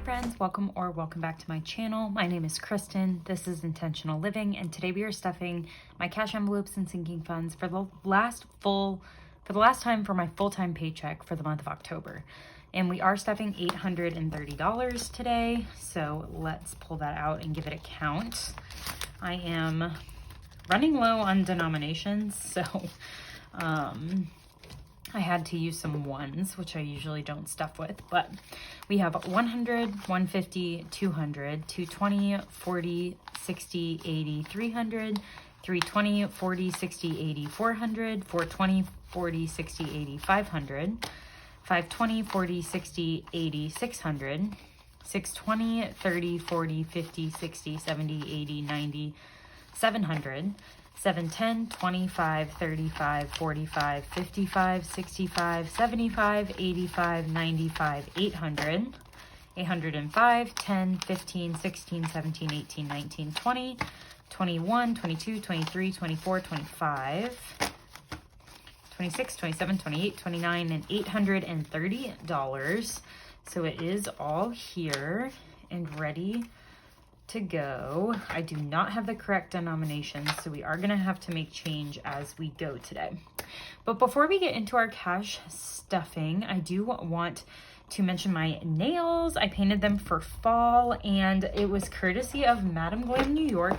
friends, welcome back to my channel. My name is Kristen. This is Intentional Living, and today we are stuffing my cash envelopes and sinking funds for the last time for my full-time paycheck for the month of October. And we are stuffing $830 today, so let's pull that out and give it a count. I am running low on denominations, so I had to use some ones, which I usually don't stuff with, but we have 100, 150, 200, 220, 40, 60, 80, 300, 320, 40, 60, 80, 400, 420, 40, 60, 80, 500, 520, 40, 60, 80, 600, 620, 30, 40, 50, 60, 70, 80, 90, 700, 710, 25, 35, 45, 55, 65, 75, 85, 95, 800, 805, 10, 15, 16, 17, 18, 19, 20, 21, 22, 23, 24, 25, 26, 27, 28, 29, and $830. So it is all here and ready to go. I do not have the correct denominations, so we are gonna have to make change as we go today. But before we get into our cash stuffing, I do want to mention my nails. I painted them for fall, and it was courtesy of Madam Glam New York,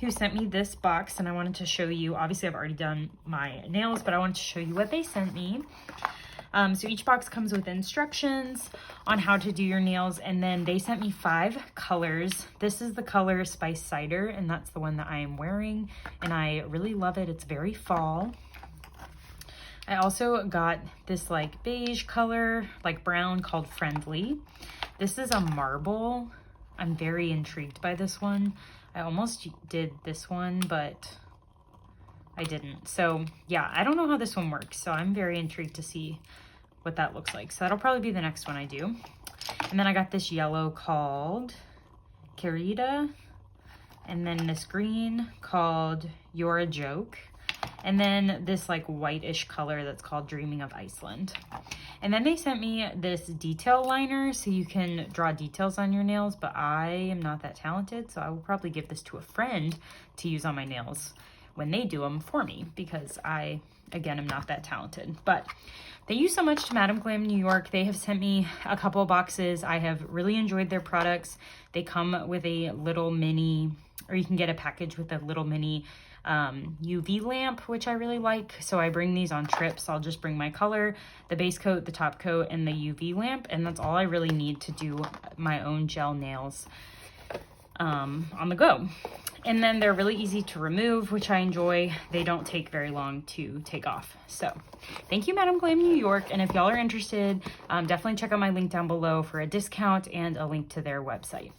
who sent me this box, and I wanted to show you. Obviously I've already done my nails, but I wanted to show you what they sent me. So each box comes with instructions on how to do your nails, and then they sent me 5 colors. This is the color Spice Cider, and that's the one that I am wearing, and I really love it. It's very fall. I also got this like beige color, like brown, called Friendly. This is a marble. I'm very intrigued by this one. I almost did this one, but I didn't. So yeah, I don't know how this one works, so I'm very intrigued to see what that looks like. So that'll probably be the next one I do. And then I got this yellow called Carita, and then this green called You're a Joke, and then this like whitish color that's called Dreaming of Iceland. And then they sent me this detail liner so you can draw details on your nails, but I am not that talented, so I will probably give this to a friend to use on my nails when they do them for me, because I, again, am not that talented. But thank you so much to Madam Glam New York. They have sent me a couple of boxes. I have really enjoyed their products. They come with a little mini, or you can get a package with a little mini UV lamp, which I really like. So I bring these on trips. I'll just bring my color, the base coat, the top coat, and the UV lamp, and that's all I really need to do my own gel nails on the go. And then they're really easy to remove, which I enjoy. They don't take very long to take off. So thank you, Madam Glam New York. And if y'all are interested, definitely check out my link down below for a discount and a link to their website.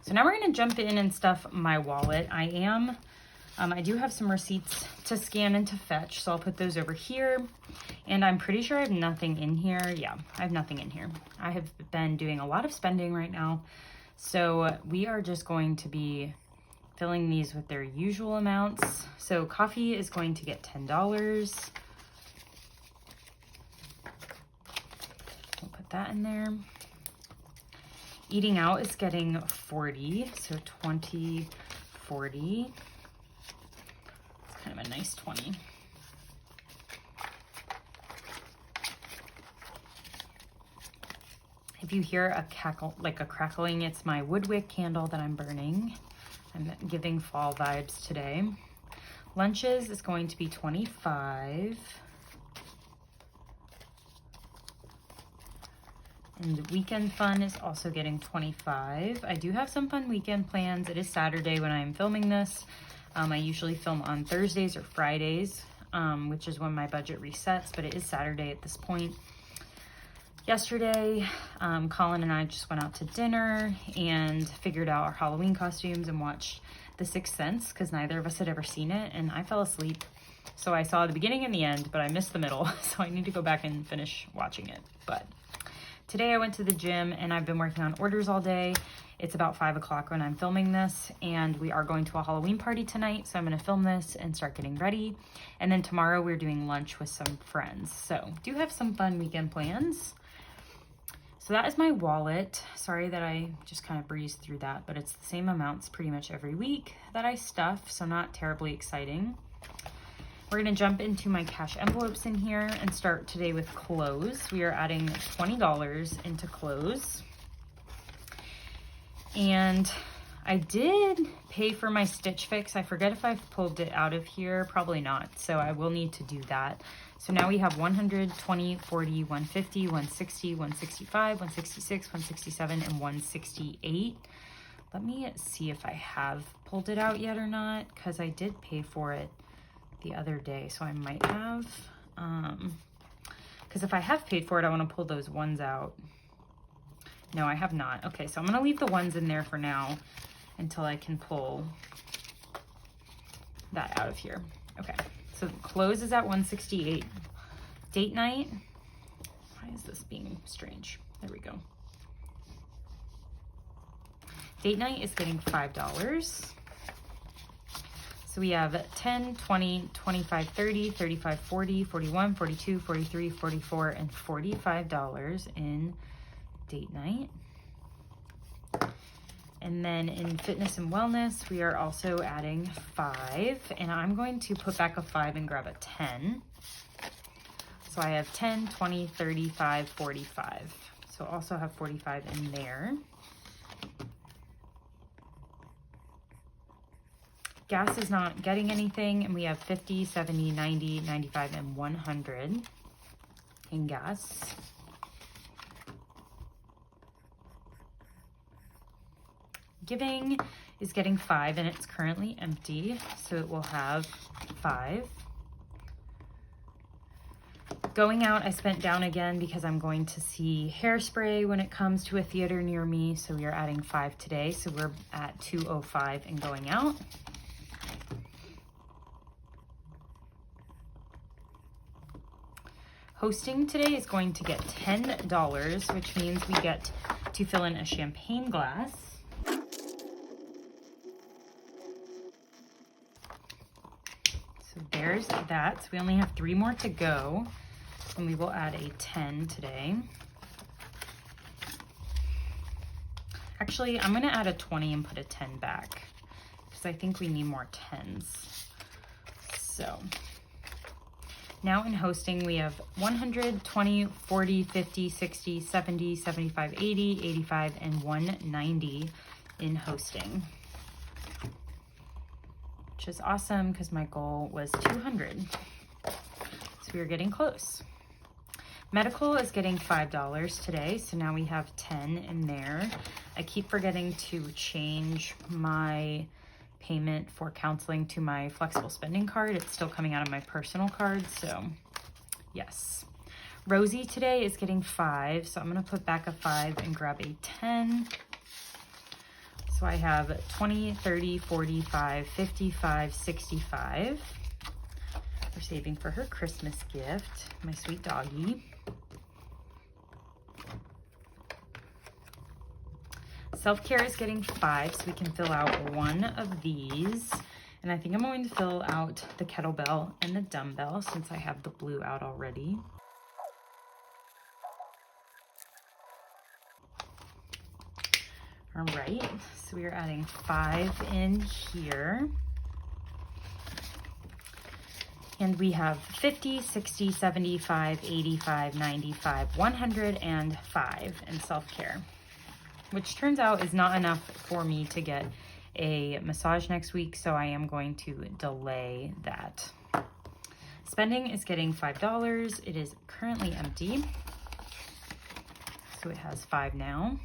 So now we're gonna jump in and stuff my wallet. I do have some receipts to scan and to fetch, so I'll put those over here. And I'm pretty sure I have nothing in here. Yeah, I have nothing in here. I have been doing a lot of spending right now. So we are just going to be filling these with their usual amounts. So coffee is going to get $10. We'll put that in there. Eating out is getting 40, so 20, 40. It's kind of a nice 20. If you hear a cackle, like a crackling, it's my wood wick candle that I'm burning. I'm giving fall vibes today. Lunches is going to be 25. And weekend fun is also getting 25. I do have some fun weekend plans. It is Saturday when I'm filming this. I usually film on Thursdays or Fridays, which is when my budget resets, but it is Saturday at this point. Yesterday, Colin and I just went out to dinner and figured out our Halloween costumes and watched The Sixth Sense, because neither of us had ever seen it, and I fell asleep. So I saw the beginning and the end, but I missed the middle, so I need to go back and finish watching it. But today I went to the gym and I've been working on orders all day. It's about 5 o'clock when I'm filming this, and we are going to a Halloween party tonight, so I'm gonna film this and start getting ready. And then tomorrow we're doing lunch with some friends. So do have some fun weekend plans. So that is my wallet. Sorry that I just kind of breezed through that, but it's the same amounts pretty much every week that I stuff, so not terribly exciting. We're gonna jump into my cash envelopes in here and start today with clothes. We are adding $20 into clothes. And I did pay for my Stitch Fix. I forget if I've pulled it out of here, probably not. So I will need to do that. So now we have 100, 20, 40, 150, 160, 165, 166, 167, and 168. Let me see if I have pulled it out yet or not, because I did pay for it the other day. So I might have, because if I have paid for it, I want to pull those ones out. No, I have not. Okay, so I'm going to leave the ones in there for now until I can pull that out of here. Okay, so close is at 168. Date night, why is this being strange? There we go. Date night is getting $5. So we have 10, 20, 25, 30, 35, 40, 41, 42, 43, 44, and $45 in date night. And then in fitness and wellness, we are also adding 5, and I'm going to put back a 5 and grab a 10. So I have 10, 20, 35, 45. So also have 45 in there. Gas is not getting anything, and we have 50, 70, 90, 95, and 100 in gas. Giving is getting 5, and it's currently empty, so it will have 5. Going out, I spent down again because I'm going to see Hairspray when it comes to a theater near me, so we are adding 5 today, so we're at 205 and going out. Hosting today is going to get $10, which means we get to fill in a champagne glass. So there's that. So we only have 3 more to go, and we will add a 10 today. Actually, I'm going to add a 20 and put a 10 back because I think we need more 10s. So now in hosting, we have 100, 20, 40, 50, 60, 70, 75, 80, 85, and 190 in hosting, which is awesome because my goal was 200. So we are getting close. Medical is getting $5 today, so now we have 10 in there. I keep forgetting to change my payment for counseling to my flexible spending card. It's still coming out of my personal card, so yes. Rosie today is getting 5, so I'm going to put back a 5 and grab a 10. So I have 20, 30, 45, 55, 65. We're saving for her Christmas gift, my sweet doggy. Self-care is getting 5, so we can fill out one of these. And I think I'm going to fill out the kettlebell and the dumbbell since I have the blue out already. All right, so we are adding 5 in here. And we have 50, 60, 75, 85, 95, 105 in self-care, which turns out is not enough for me to get a massage next week, so I am going to delay that. Spending is getting $5. It is currently empty, so it has 5 now.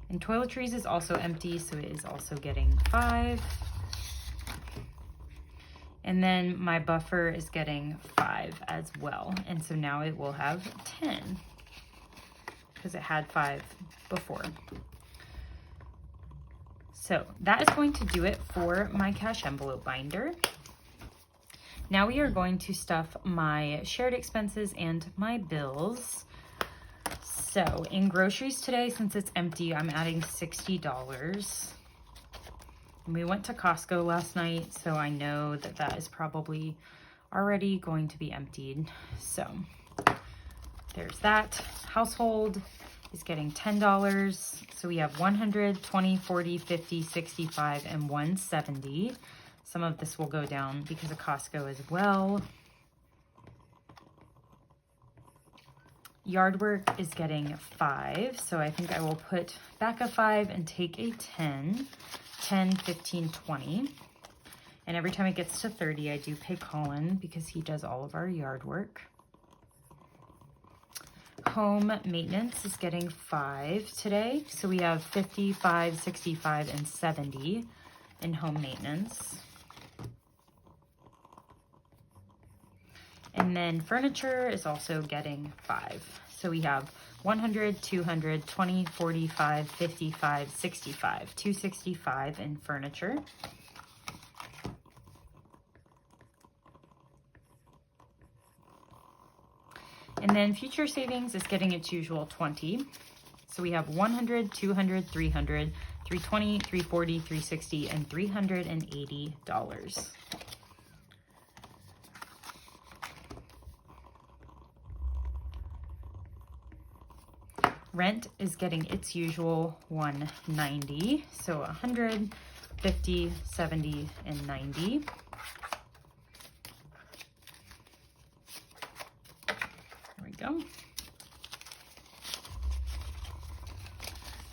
And toiletries is also empty, so it is also getting 5. And then my buffer is getting 5 as well, and so now it will have 10 because it had 5 before. So that is going to do it for my cash envelope binder. Now we are going to stuff my shared expenses and my bills. So in groceries today, since it's empty, I'm adding $60. And we went to Costco last night, so I know that that is probably already going to be emptied. So there's that. Household is getting $10. So we have 100, 20, 40, 50, 65, and 170. Some of this will go down because of Costco as well. Yard work is getting 5. So I think I will put back a 5 and take a 10, 10, 15, 20. And every time it gets to 30, I do pay Colin because he does all of our yard work. Home maintenance is getting 5 today. So we have 55, 65, and 70 in home maintenance. And then furniture is also getting 5. So we have 100, 200, 20, 45, 55, 65, 265 in furniture. And then future savings is getting its usual 20. So we have 100, 200, 300, 320, 340, 360, and $380. Rent is getting its usual 190. So 100, 50, 70, and 90. Go.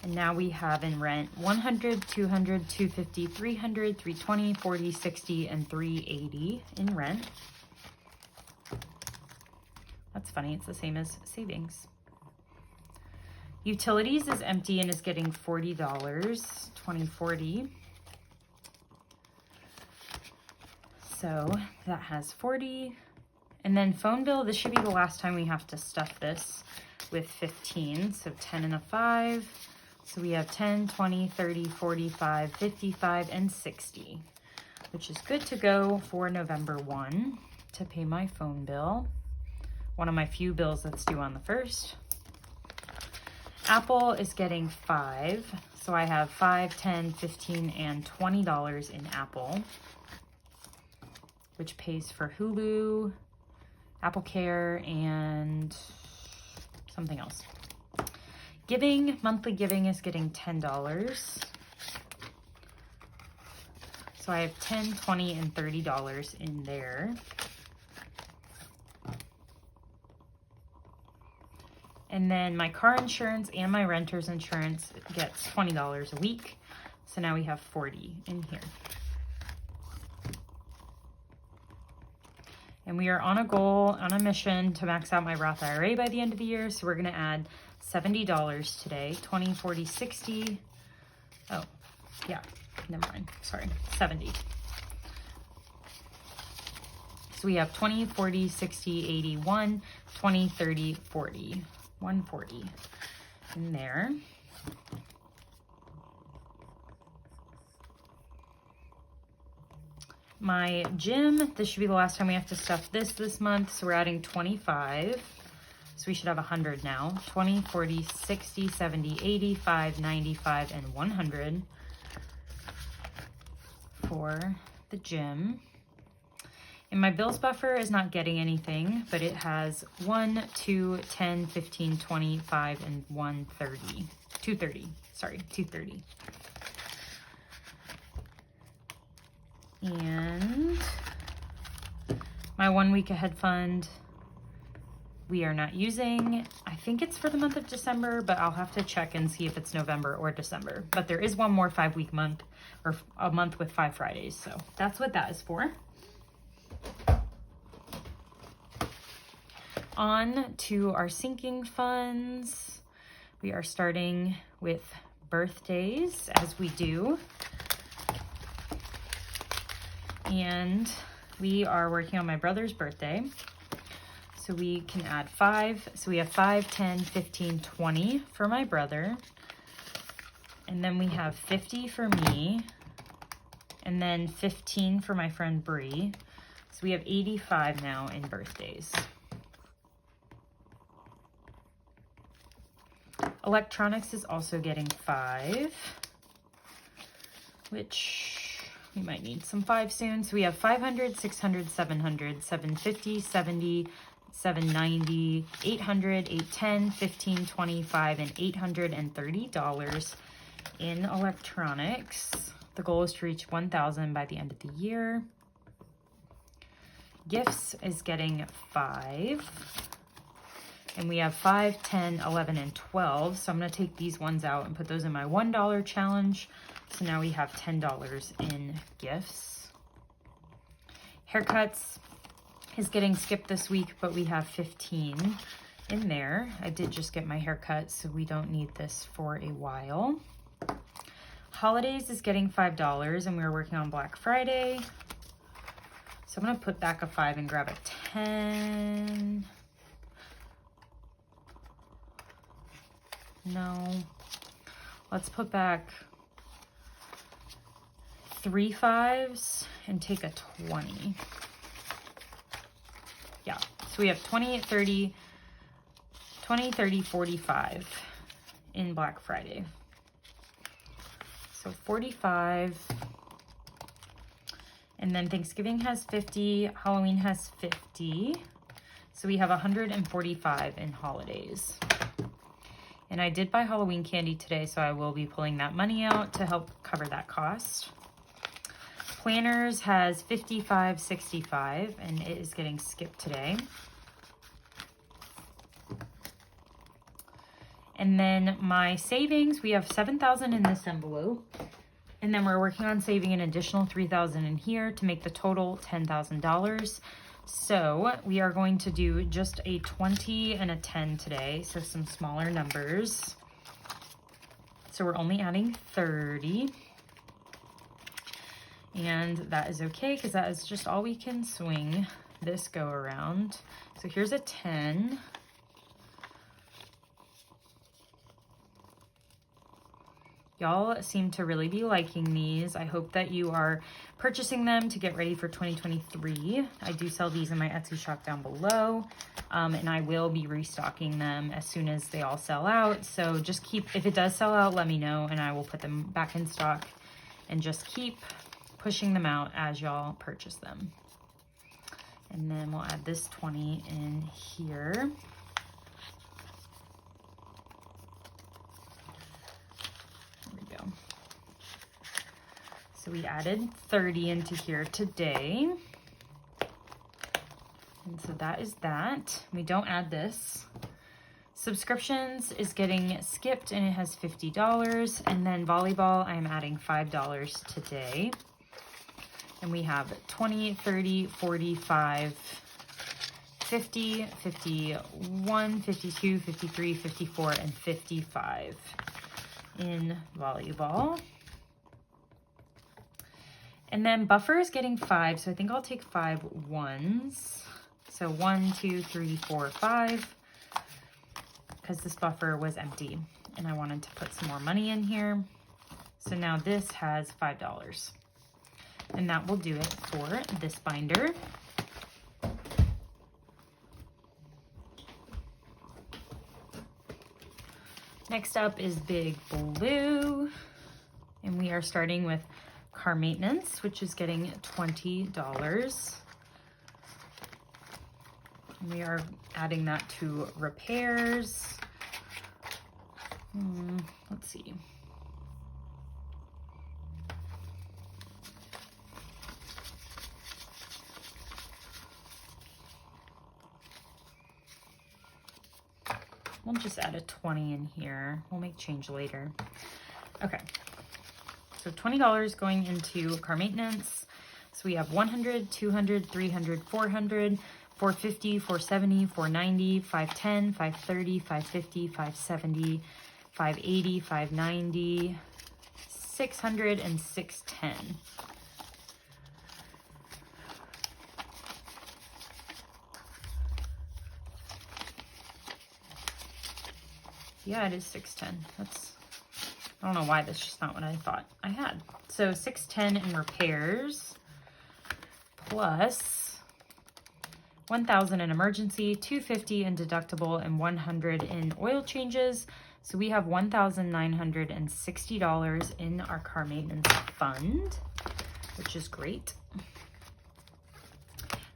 And now we have in rent 100, 200, 250, 300, 320, 40, 60, and 380 in rent. That's funny, it's the same as savings. Utilities is empty and is getting $40, 2040. So that has 40. And then phone bill, this should be the last time we have to stuff this with 15. So 10 and a 5. So we have 10, 20, 30, 45, 55, and 60, which is good to go for November 1 to pay my phone bill. One of my few bills that's due on the 1st. Apple is getting 5. So I have 5, 10, 15, and $20 in Apple, which pays for Hulu, Apple Care, and something else. Giving, monthly giving is getting $10. So I have 10, 20, and $30 in there. And then my car insurance and my renter's insurance gets $20 a week. So now we have 40 in here. And we are on a goal, on a mission to max out my Roth IRA by the end of the year. So we're going to add $70 today, 20, 40, 60. Oh, yeah, never mind. Sorry, 70. So we have 20, 40, 60, 80, 1, 20, 30, 40, 140 in there. My gym, this should be the last time we have to stuff this month. So we're adding 25. So we should have 100 now. 20, 40, 60, 70, 85, 95, and 100 for the gym. And my bills buffer is not getting anything, but it has 1, 2, 10, 15, 25, and 130. 230, sorry, 230. And my 1 week ahead fund, we are not using. I think it's for the month of December, but I'll have to check and see if it's November or December. But there is one more 5-week month, or a month with 5 Fridays. So that's what that is for. On to our sinking funds. We are starting with birthdays, as we do. And we are working on my brother's birthday. So we can add 5. So we have 5, 10, 15, 20 for my brother. And then we have 50 for me. And then 15 for my friend Bree. So we have 85 now in birthdays. Electronics is also getting 5, which we might need some 5 soon. So we have 500, 600, 700, 750, 70, $790, $800, $810, $15, $25, and $830 in electronics. The goal is to reach 1,000 by the end of the year. Gifts is getting 5. And we have 5, 10, 11, and 12. So I'm going to take these ones out and put those in my $1 challenge. So now we have $10 in gifts. Haircuts is getting skipped this week, but we have 15 in there. I did just get my haircut, so we don't need this for a while. Holidays is getting $5, and we're working on Black Friday. So I'm going to put back a 5 and grab a 10. No. Let's put back 3 5s and take a 20. Yeah, so we have 20, 30, 45 in Black Friday. So 45. And then Thanksgiving has 50, Halloween has 50. So we have 145 in holidays. And I did buy Halloween candy today, so I will be pulling that money out to help cover that cost. Planners has 55, 65, and it is getting skipped today. And then my savings, we have 7,000 in this envelope. And then we're working on saving an additional 3,000 in here to make the total $10,000. So we are going to do just a 20 and a 10 today. So some smaller numbers. So we're only adding 30. And that is okay because that is just all we can swing this go around. So here's a 10. Y'all seem to really be liking these. I hope that you are purchasing them to get ready for 2023. I do sell these in my Etsy shop down below, and I will be restocking them as soon as they all sell out. So just keep, if it does sell out, let me know and I will put them back in stock and just keep pushing them out as y'all purchase them. And then we'll add this 20 in here. So we added 30 into here today. And so that is that. We don't add this. Subscriptions is getting skipped and it has $50. And then volleyball, I am adding $5 today. And we have 20, 30, 45, 50, 51, 52, 53, 54, and 55 in volleyball. And then buffer is getting 5, so I think I'll take 5 ones. So 1, 2, 3, 4, 5, because this buffer was empty and I wanted to put some more money in here. So now this has $5. And that will do it for this binder. Next up is Big Blue. And we are starting with car maintenance, which is getting $20. And we are adding that to repairs. Let's see. We'll just add a 20 in here. We'll make change later. Okay. So $20 going into car maintenance. So we have 100, 200, 300, 400, 450, 470, 490, 510, 530, 550, 570, 580, 590, 600, and 610. Yeah, it is 610. I don't know why that's just not what I thought I had. So 610 in repairs plus 1,000 in emergency, 250 in deductible, and 100 in oil changes. So we have $1,960 in our car maintenance fund, which is great.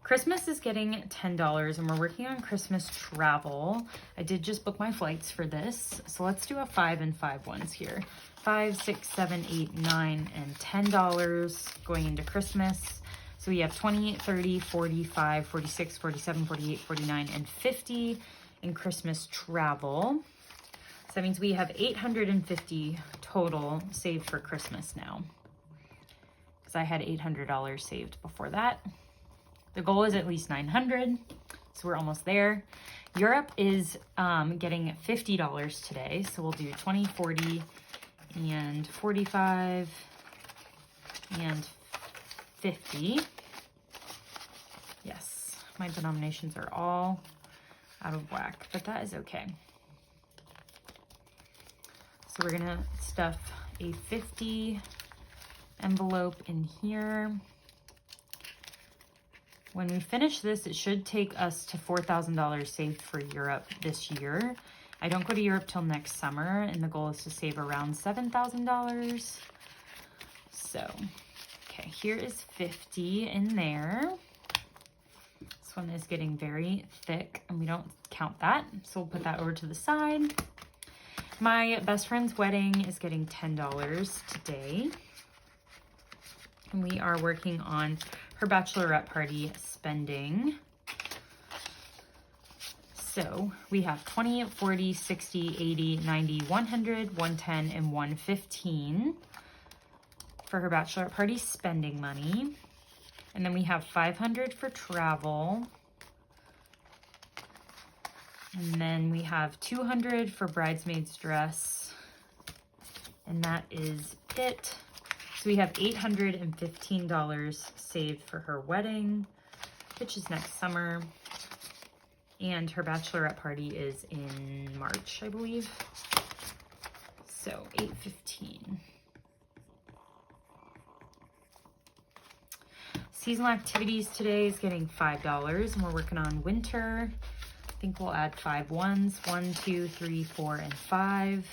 Christmas is getting $10 and we're working on Christmas travel. I did just book my flights for this. So let's do a 5 and 5 ones here. 5, 6, 7, 8, 9, and $10 going into Christmas. So we have 20, 30, 45, 46, 47, 48, 49, and 50 in Christmas travel. So that means we have 850 total saved for Christmas now. Because I had $800 saved before that. The goal is at least 900, so we're almost there. Europe is getting $50 today, so we'll do 20, 40, and 45, and 50. Yes, my denominations are all out of whack, but that is okay. So we're gonna stuff a 50 envelope in here. When we finish this, it should take us to $4,000 saved for Europe this year. I don't go to Europe till next summer, and the goal is to save around $7,000. So, okay, here is 50 in there. This one is getting very thick, and we don't count that, so we'll put that over to the side. My best friend's wedding is getting $10 today. And we are working on her bachelorette party spending. So we have 20, 40, 60, 80, 90, 100, 110, and 115 for her bachelorette party spending money. And then we have 500 for travel. And then we have 200 for bridesmaid's dress. And that is it. So we have $815 saved for her wedding, which is next summer. And her bachelorette party is in March, I believe. So $815. Seasonal activities today is getting $5, and we're working on winter. I think we'll add 5 ones, 1, 2, 3, 4, and 5.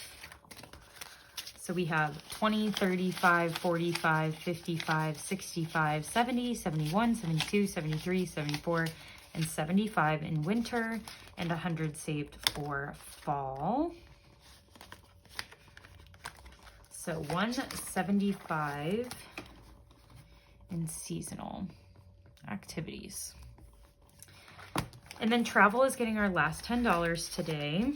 So we have 20, 35, 45, 55, 65, 70, 71, 72, 73, 74, and 75 in winter, and 100 saved for fall. So 175 in seasonal activities. And then travel is getting our last $10 today.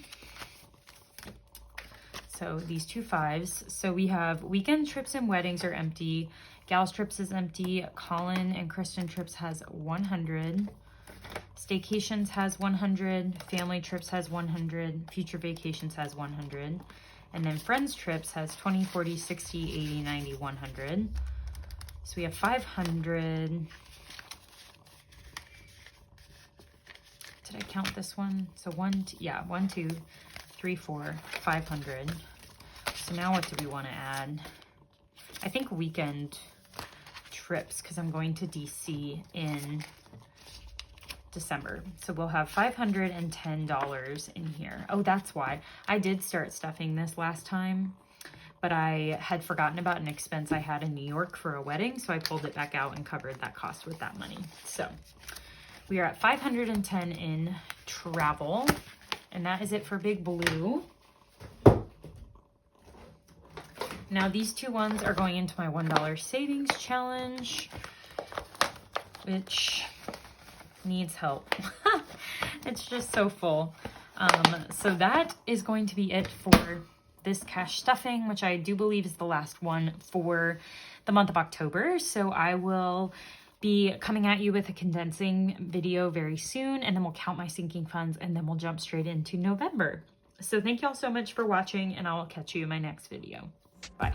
So these 2 5s. So we have weekend trips and weddings are empty. Gals trips is empty. Colin and Kristen trips has 100. Staycations has 100. Family trips has 100. Future vacations has 100. And then friends trips has 20, 40, 60, 80, 90, 100. So we have 500. Did I count this one? So 1, 2, 3, 4, 500. So now what do we want to add? I think weekend trips, because I'm going to DC in December. So we'll have $510 in here. Oh, that's why. I did start stuffing this last time, but I had forgotten about an expense I had in New York for a wedding, so I pulled it back out and covered that cost with that money. So we are at 510 in travel, and that is it for Big Blue. Now these 2 ones are going into my $1 savings challenge, which needs help. It's just so full. So that is going to be it for this cash stuffing, which I do believe is the last one for the month of October. So I will be coming at you with a condensing video very soon, and then we'll count my sinking funds, and then we'll jump straight into November. So thank you all so much for watching, and I will catch you in my next video. Bye.